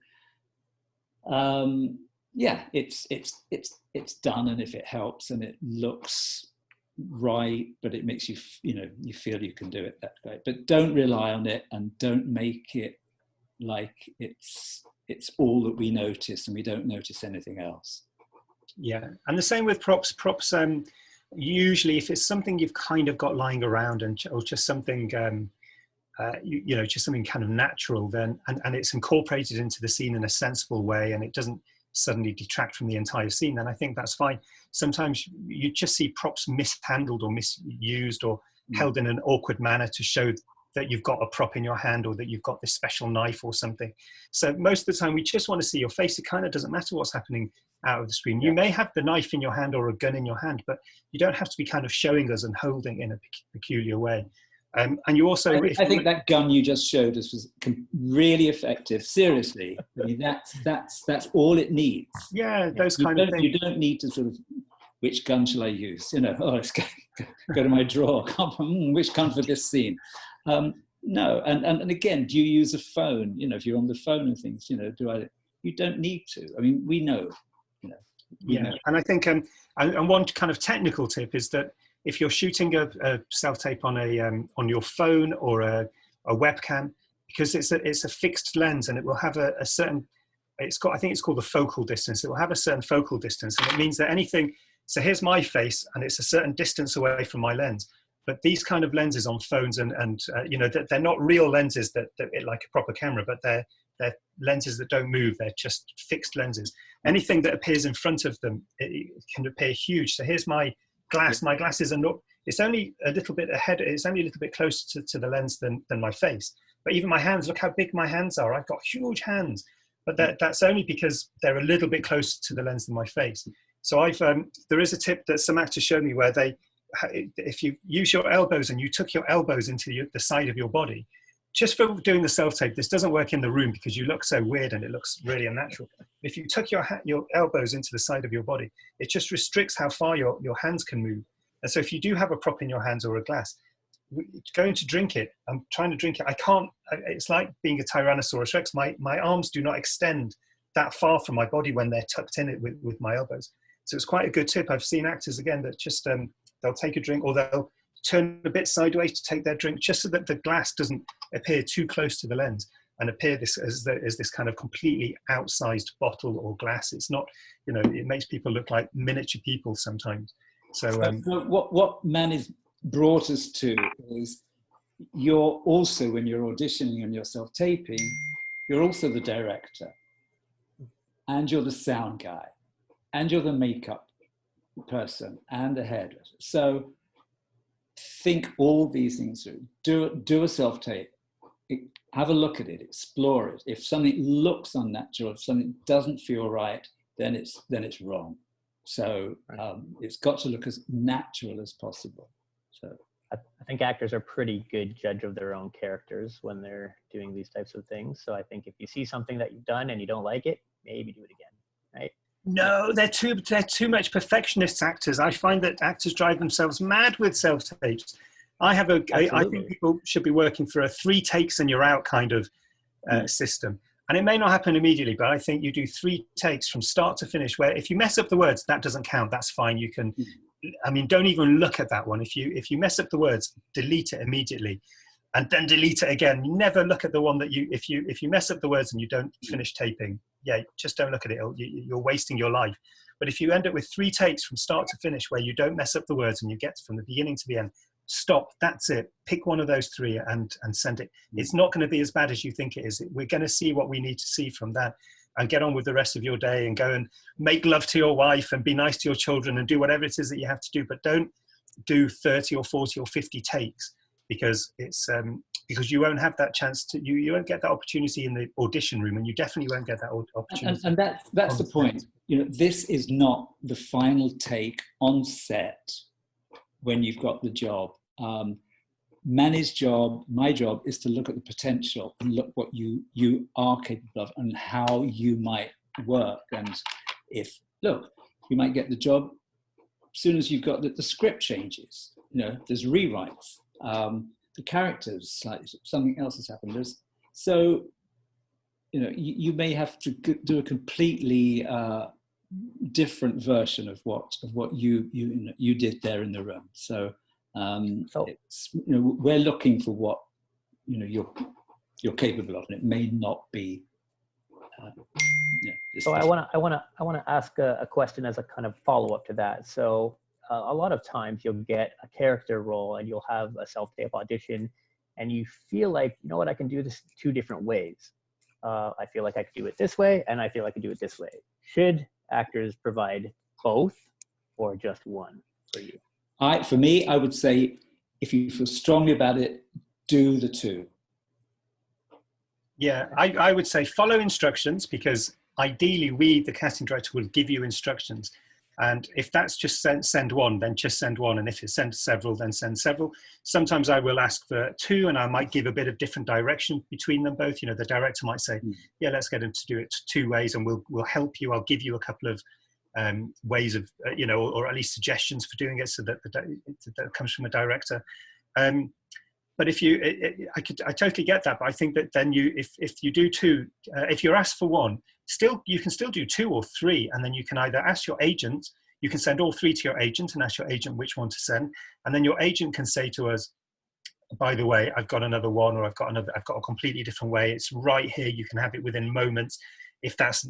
S1: yeah, it's done, and if it helps and it looks right, but it makes you, you know, you feel you can do it, that way. But don't rely on it, and don't make it like it's all that we notice and we don't notice anything else.
S3: Yeah, and the same with props. Usually if it's something you've kind of got lying around, or just something you know, just something kind of natural, then and it's incorporated into the scene in a sensible way, and it doesn't suddenly detract from the entire scene, then I think that's fine. Sometimes you just see props mishandled or misused or held in an awkward manner to show that you've got a prop in your hand, or that you've got this special knife or something. So most of the time we just want to see your face. It kind of doesn't matter what's happening out of the screen. You may have the knife in your hand or a gun in your hand, but you don't have to be kind of showing us and holding in a peculiar way. And you also,
S1: I think that gun you just showed us was really effective. Seriously, I mean, that's all it needs.
S3: Yeah, those kind of things.
S1: You don't need to sort of, which gun shall I use? You know, oh, let's go to my drawer. Which gun for this scene? No, and again, do you use a phone? You know, if you're on the phone and things, you know, you don't need to. I mean, we know, you know.
S3: Yeah, and I think, and one kind of technical tip is that if you're shooting a self-tape on your phone or a webcam, because it's a fixed lens, and it will have a certain, I think it's called the focal distance. It will have a certain focal distance, and it means that anything. So here's my face, and it's a certain distance away from my lens. But these kind of lenses on phones and you know, they're not real lenses that like a proper camera, but they're lenses that don't move. They're just fixed lenses. Anything that appears in front of them, it can appear huge. So here's my glass. My glasses are not. It's only a little bit ahead. It's only a little bit closer to the lens than my face. But even my hands. Look how big my hands are. I've got huge hands. But that's only because they're a little bit closer to the lens than my face. So there is a tip that some actors showed me where if you use your elbows and you took your elbows into the side of your body, just for doing the self-tape, this doesn't work in the room because you look so weird and it looks really unnatural. If you took your elbows into the side of your body, it just restricts how far your hands can move. And so if you do have a prop in your hands or a glass, going to drink it, I'm trying to drink it, I can't, it's like being a Tyrannosaurus Rex. My arms do not extend that far from my body when they're tucked in it with my elbows. So it's quite a good tip. I've seen actors, again, that just, they'll take a drink, or they'll turn a bit sideways to take their drink, just so that the glass doesn't appear too close to the lens and appear as this kind of completely outsized bottle or glass. It's not, you know, it makes people look like miniature people sometimes. So
S1: what Manny's brought us to is, you're also, when you're auditioning and you're self-taping, you're also the director, and you're the sound guy. and you're the makeup person and the hairdresser. So think all these things through. Do a self-tape. Have a look at it, explore it. If something looks unnatural, if something doesn't feel right, then it's wrong. So it's got to look as natural as possible. So
S2: I think actors are pretty good judge of their own characters when they're doing these types of things. So I think if you see something that you've done and you don't like it, maybe do it again, right?
S3: No, they're too much perfectionist actors. I find that actors drive themselves mad with self-tapes. I think people should be working for a 3 takes and you're out kind of system. And it may not happen immediately, but I think you do 3 takes from start to finish, where if you mess up the words, that doesn't count. That's fine. You can, I mean, don't even look at that one. If you mess up the words, delete it immediately and then delete it again. You never look at the one that if you mess up the words and you don't finish taping, just don't look at it. You're wasting your life. But if you end up with 3 takes from start to finish where you don't mess up the words and you get from the beginning to the end, stop, that's it. Pick one of those 3 and send it. It's not going to be as bad as you think it is. We're going to see what we need to see from that and get on with the rest of your day and go and make love to your wife and be nice to your children and do whatever it is that you have to do. But don't do 30 or 40 or 50 takes because it's because you won't have that chance to, you won't get that opportunity in the audition room, and you definitely won't get that opportunity.
S1: And that's the point. This is not the final take on set when you've got the job. Manny's job, my job, is to look at the potential and look what you are capable of and how you might work. And you might get the job as soon as you've got the script changes. There's rewrites. The characters, like something else has happened. You may have to do a completely different version of what you did there in the room. So we're looking for what you're capable of, and it may not be.
S2: So I want to ask a question as a kind of follow up to that. So a lot of times you'll get a character role and you'll have a self-tape audition, and you feel like, I can do this 2 different ways. I feel like I could do it this way, and I feel I could do it this way. Should actors provide both or just one for you?
S1: For me, I would say if you feel strongly about it, do the 2.
S3: Yeah, I would say follow instructions, because ideally the casting director, will give you instructions. And if that's just send one, then just send one. And if it's send several, then send several. Sometimes I will ask for 2, and I might give a bit of different direction between them both. The director might say, let's get him to do it 2 ways, and we'll help you. I'll give you a couple of ways of, or at least suggestions for doing it, so that that comes from a director. But I totally get that. But I think that then if you do 2, if you're asked for 1, you can still do 2 or 3, and then you can either ask your agent. You can send all 3 to your agent and ask your agent which one to send, and then your agent can say to us, by the way, I've got another one, or I've got a completely different way. It's right here. You can have it within moments, if that's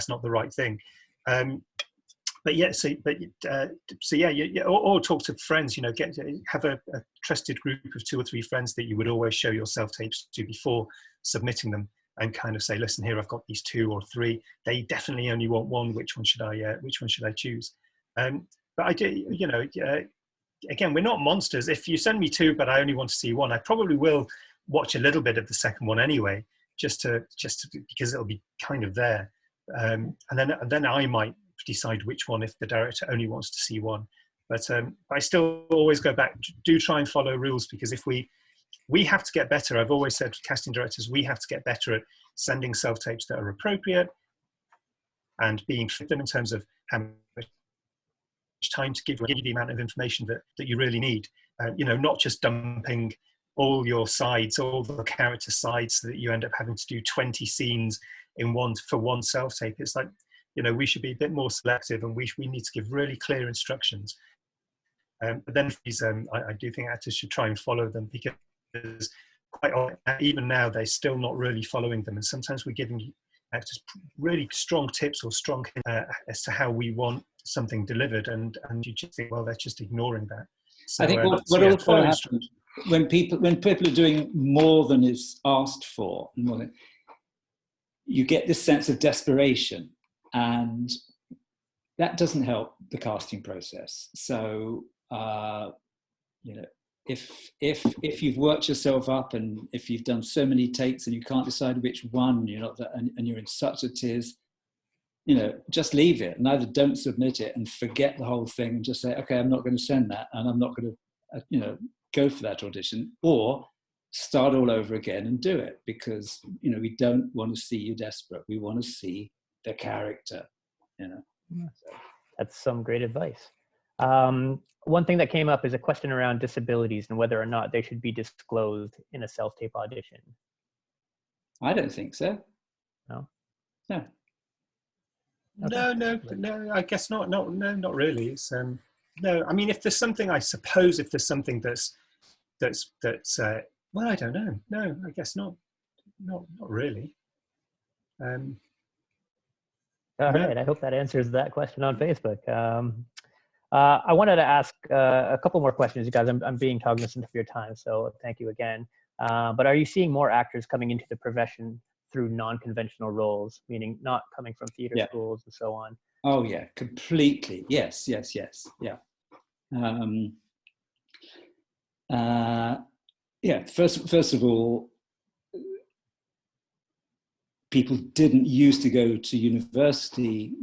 S3: not the right thing. But or talk to friends. Have a trusted group of 2 or 3 friends that you would always show your self tapes to before submitting them, and kind of say, listen, here I've got these 2 or 3. They definitely only want 1. Which one should I choose? But I do. Again, we're not monsters. If you send me 2, but I only want to see 1, I probably will watch a little bit of the second one anyway, just to because it'll be kind of there, and then I might decide which one if the director only wants to see 1. But I still always go back, do try and follow rules, because if we have to get better. I've always said to casting directors, we have to get better at sending self-tapes that are appropriate and being fit them in terms of how much time to give you the amount of information that you really need. Not just dumping all your sides, all the character sides, so that you end up having to do 20 scenes for one self-tape. It's like, we should be a bit more selective, and we need to give really clear instructions. But then I do think actors should try and follow them, because quite often, even now, they're still not really following them. And sometimes we're giving actors really strong tips or strong as to how we want something delivered, and you just think, well, they're just ignoring that. So,
S1: I think what also happens when people are doing more than is asked for, you get this sense of desperation, and that doesn't help the casting process. So you know, if you've worked yourself up and if you've done so many takes and you can't decide which one, you're not that, and you're in such a tears, you know, just leave it. And either don't submit it and forget the whole thing and just say, okay, I'm not going to send that, and I'm not going to, you know, go for that audition, or start all over again and do it, because, you know, we don't want to see you desperate. We want to see the character, you know. So.
S2: That's some great advice. One thing that came up is a question around disabilities and whether or not they should be disclosed in a self-tape audition.
S1: I don't think so.
S2: No?
S1: No.
S2: Okay.
S3: No, I guess not. No, not really. It's no. I mean, if there's something, I suppose, if there's something that's well, I don't know. No, I guess not. Not really.
S2: All right. I hope that answers that question on Facebook. I wanted to ask a couple more questions, you guys. I'm being cognizant of your time, so thank you again. But are you seeing more actors coming into the profession through non-conventional roles, meaning not coming from theater schools and so on?
S1: Oh yeah, completely. Yes. Yeah. Yeah. First of all, people didn't used to go to university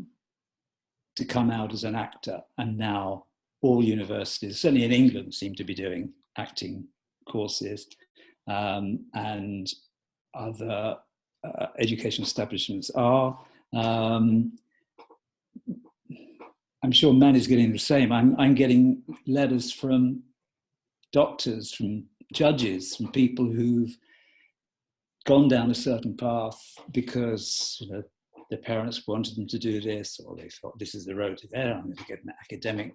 S1: to come out as an actor, and now all universities, certainly in England, seem to be doing acting courses, and other education establishments are. I'm sure Mandy's getting the same. I'm getting letters from doctors, from judges, from people who've gone down a certain path because, you know, their parents wanted them to do this, or they thought this is the road to there. I'm going to get an academic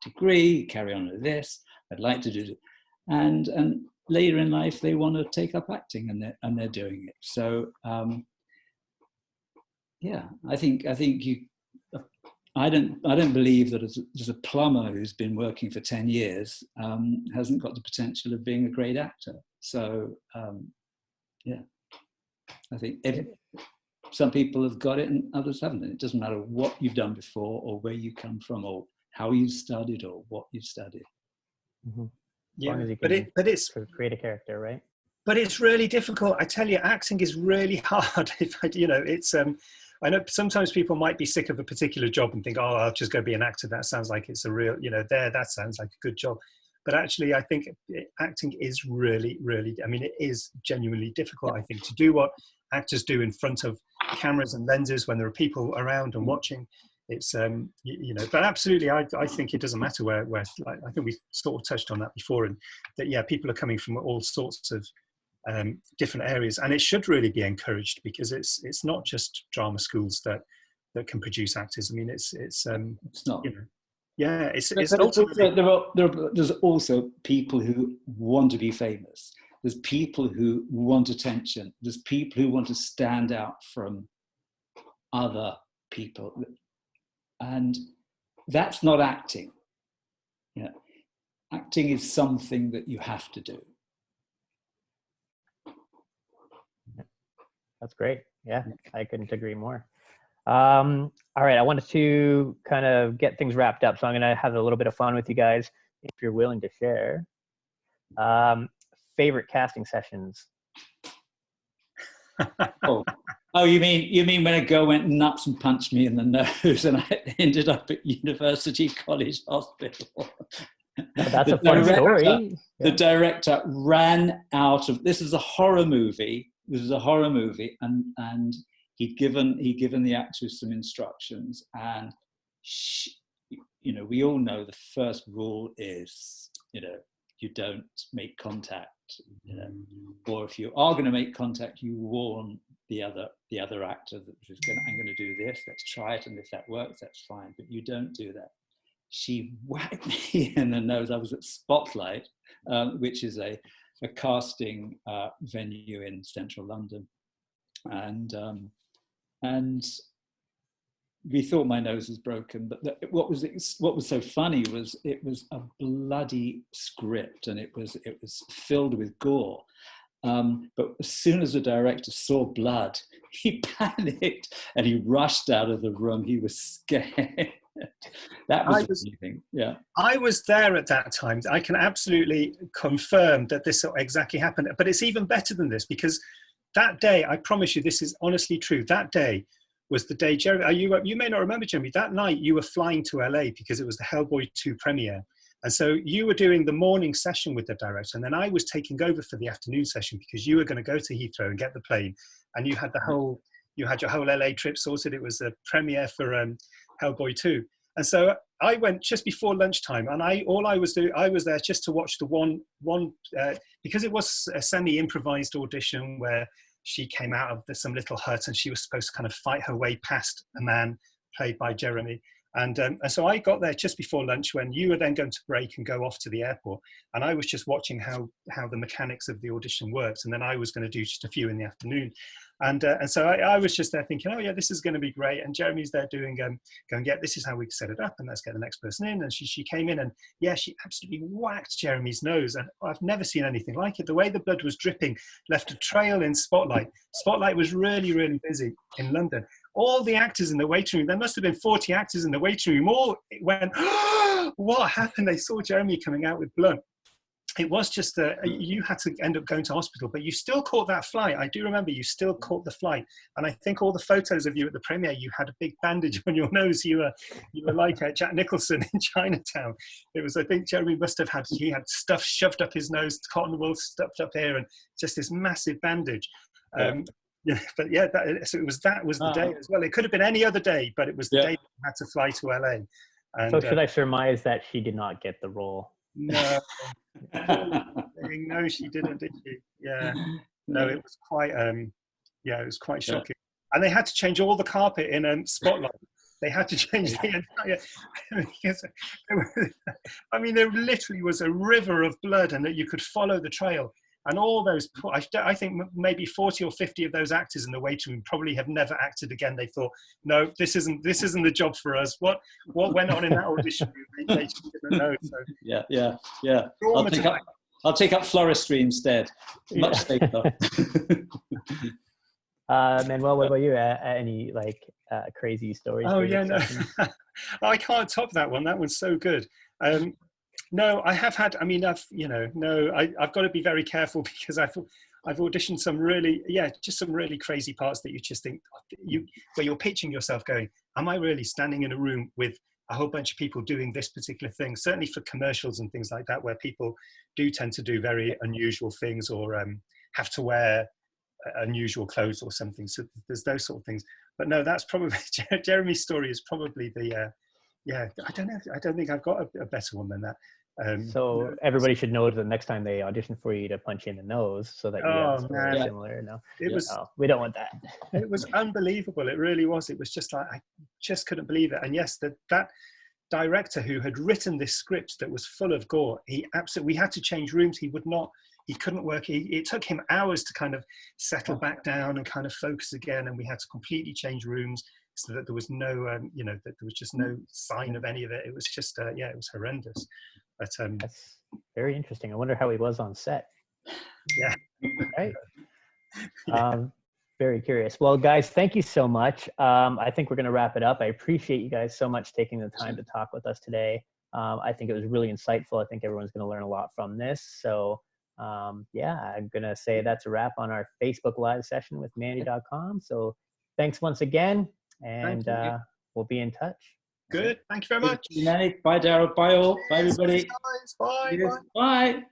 S1: degree, carry on with this. I'd like to do it, and later in life they want to take up acting, and they're doing it. So yeah, I think you. I don't believe that as a plumber who's been working for 10 years hasn't got the potential of being a great actor. So yeah, I think some people have got it and others haven't. And it doesn't matter what you've done before, or where you come from, or how you studied, or what you studied.
S2: Mm-hmm.
S3: Yeah,
S2: as long as you can
S3: but it's
S2: create a character, right?
S3: But it's really difficult. I tell you, acting is really hard. It's I know sometimes people might be sick of a particular job and think, oh, I'll just go be an actor. That sounds like it's a real, that sounds like a good job. But actually, I think acting is really, really, I mean, it is genuinely difficult, I think, to do what actors do in front of cameras and lenses when there are people around and watching. It's, but absolutely, I think it doesn't matter where like, I think we sort of touched on that before, and that, yeah, people are coming from all sorts of different areas, and it should really be encouraged, because it's not just drama schools that can produce actors. I mean, it's
S1: not.
S3: Yeah, it's
S1: ultimately... There's also people who want to be famous. There's people who want attention. There's people who want to stand out from other people, and that's not acting. Yeah, acting is something that you have to do.
S2: That's great. Yeah, I couldn't agree more. All right, I wanted to kind of get things wrapped up, so I'm going to have a little bit of fun with you guys, if you're willing to share. Favorite casting sessions?
S1: Oh, you mean when a girl went nuts and punched me in the nose, and I ended up at University College Hospital?
S2: No, that's a fun story.
S1: The director ran out of. This is a horror movie. And he'd given the actress some instructions, and we all know the first rule is, you don't make contact, or if you are going to make contact, you warn the other actor that I'm going to do this, let's try it, and if that works, that's fine, but you don't do that. She whacked me in the nose. I was at Spotlight, which is a casting venue in central London, and we thought my nose was broken. But what was so funny was it was a bloody script, and it was filled with gore. But as soon as the director saw blood, he panicked and he rushed out of the room. He was scared. That was amazing. Yeah.
S3: I was there at that time. I can absolutely confirm that this exactly happened. But it's even better than this, because that day, I promise you, this is honestly true. That day was the day, Jeremy, you may not remember, Jeremy, that night you were flying to LA because it was the Hellboy 2 premiere. And so you were doing the morning session with the director, and then I was taking over for the afternoon session because you were going to go to Heathrow and get the plane, and you had your whole LA trip sorted. It was a premiere for Hellboy 2. And so I went just before lunchtime, and I was there just to watch the one because it was a semi-improvised audition where she came out of some little hut and she was supposed to kind of fight her way past a man played by Jeremy. And so I got there just before lunch when you were then going to break and go off to the airport. And I was just watching how the mechanics of the audition works. And then I was going to do just a few in the afternoon. And so I was just there thinking, oh yeah, this is going to be great. And Jeremy's there doing, going, yeah, this is how we set it up, and let's get the next person in. And she came in, and yeah, she absolutely whacked Jeremy's nose. And I've never seen anything like it. The way the blood was dripping left a trail in Spotlight. Spotlight was really, really busy in London. All the actors in the waiting room, there must have been 40 actors in the waiting room, all went, oh, what happened? They saw Jeremy coming out with blood. It was just you had to end up going to hospital, but you still caught that flight. I do remember you still caught the flight. And I think all the photos of you at the premiere, you had a big bandage on your nose. You were like Jack Nicholson in Chinatown. It was, I think Jeremy must have had stuff shoved up his nose, cotton wool stuffed up here, and just this massive bandage. Yeah, but yeah, so that was the day as well. It could have been any other day, but it was the day that you had to fly to LA. And,
S2: so should I surmise that she did not get the role?
S3: No, no, she didn't, did she? Yeah, no, it was quite, it was quite shocking. And they had to change all the carpet in Spotlight. They had to change the entire. I mean, there literally was a river of blood, and that you could follow the trail. And all those, I think maybe 40 or 50 of those actors in the waiting room probably have never acted again. They thought, no, this isn't the job for us. What went on in that audition room? They didn't know. So.
S1: Yeah. I'll take up floristry instead. Much safer.
S2: Manuel, what about you? Any crazy stories?
S3: Oh yeah, no, I can't top that one. That one's so good. No, I have had. I mean, I've got to be very careful because I've auditioned some really, just some really crazy parts that you just think where you're pitching yourself, going, "Am I really standing in a room with a whole bunch of people doing this particular thing?" Certainly for commercials and things like that, where people do tend to do very unusual things or have to wear unusual clothes or something. So there's those sort of things. But no, that's probably Jeremy's story is probably the. I don't know. I don't think I've got a better one than that.
S2: So everybody should know the next time they audition for you to punch you in the nose so that you have something similar. No, we don't want that.
S3: It was unbelievable. It really was. It was just like, I just couldn't believe it. And yes, that director who had written this script that was full of gore, we had to change rooms. He couldn't work. It took him hours to kind of settle back down and kind of focus again. And we had to completely change rooms so that there was no, that there was just no sign of any of it. It was just, it was horrendous. But
S2: that's very interesting. I wonder how he was on set.
S3: Yeah.
S2: Right. Very curious. Well, guys, thank you so much. I think we're going to wrap it up. I appreciate you guys so much taking the time to talk with us today. I think it was really insightful. I think everyone's going to learn a lot from this. So I'm going to say that's a wrap on our Facebook Live session with Mandy.com. So thanks once again, and we'll be in touch.
S3: Good. Thank you very much.
S1: Bye, Daryl. Bye, all. Bye, everybody.
S3: Bye.
S1: Bye.